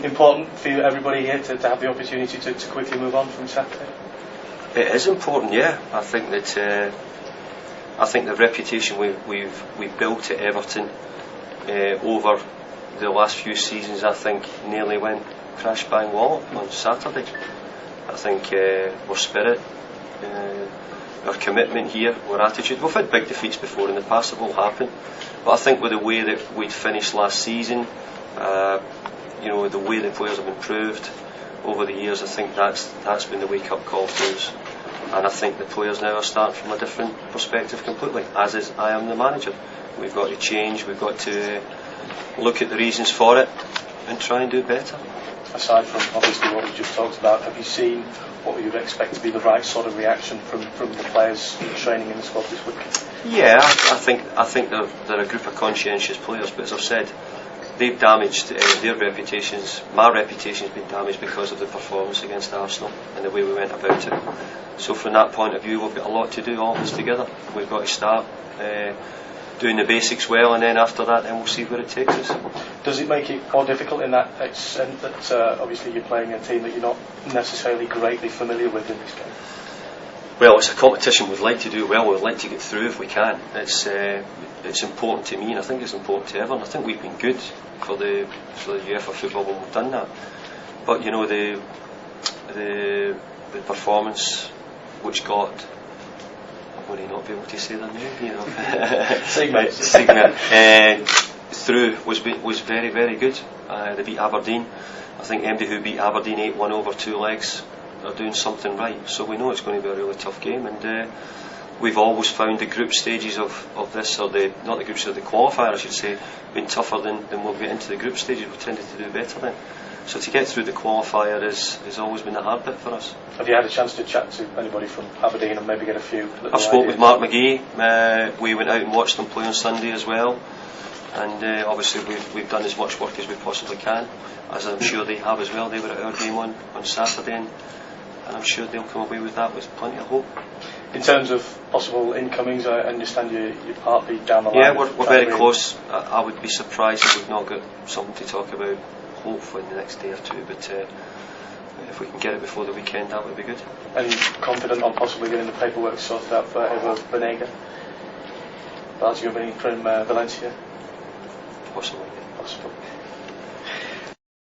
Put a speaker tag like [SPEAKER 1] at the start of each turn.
[SPEAKER 1] important for everybody here to have the opportunity to quickly move on from Saturday?
[SPEAKER 2] It is important, yeah. I think that the reputation we've built at Everton over the last few seasons, I think, nearly went crash bang wallop on Saturday. I think our spirit, our commitment here, our attitude. We've had big defeats before in the past, it will happen. But I think with the way that we'd finished last season, the way the players have improved over the years, I think that's been the wake-up call for us. And I think the players now are starting from a different perspective completely, as is I am the manager. We've got to change, we've got to look at the reasons for it and try and do better.
[SPEAKER 1] Aside from obviously what we just talked about, have you seen what you would expect to be the right sort of reaction from the players training in the squad this week?
[SPEAKER 2] Yeah, I think they're a group of conscientious players, but as I've said, they've damaged their reputations. My reputation has been damaged because of the performance against Arsenal and the way we went about it. So from that point of view, we've got a lot to do, all of us together. We've got to start doing the basics well, and then after that, then we'll see where it takes us.
[SPEAKER 1] Does it make it more difficult in that extent that obviously you're playing a team that you're not necessarily greatly familiar with in this game?
[SPEAKER 2] Well, it's a competition we'd like to do well. We'd like to get through if we can. It's important to me, and I think it's important to everyone. I think we've been good for the UEFA football when we've done that. But the performance which got, would he not be able to say their name? Sigma. Through was very, very good. They beat Aberdeen. I think MD who beat Aberdeen 8-1 over 2 legs are doing something right. So we know it's going to be a really tough game, and we've always found the group stages of this, or not the group stages, the qualifier I should say, been tougher than we'll get into the group stages. We tended to do better then. So to get through the qualifier has always been the hard bit for us.
[SPEAKER 1] Have you had a chance to chat to anybody from Aberdeen and maybe get a few?
[SPEAKER 2] I've spoke with Mark McGee. We went out and watched them play on Sunday as well, and obviously we've done as much work as we possibly can, as I'm sure they have as well. They were at our game on Saturday, and I'm sure they'll come away with that with plenty of hope.
[SPEAKER 1] In terms of possible incomings, I understand your heartbeat down the line.
[SPEAKER 2] Yeah, we're very close. I would be surprised if we've not got something to talk about, hopefully in the next day or two, but if we can get it before the weekend, that would be good.
[SPEAKER 1] And confident on possibly getting the paperwork sorted out for Evo Banega? Barging from Valencia?
[SPEAKER 2] Possibly.
[SPEAKER 1] Possible.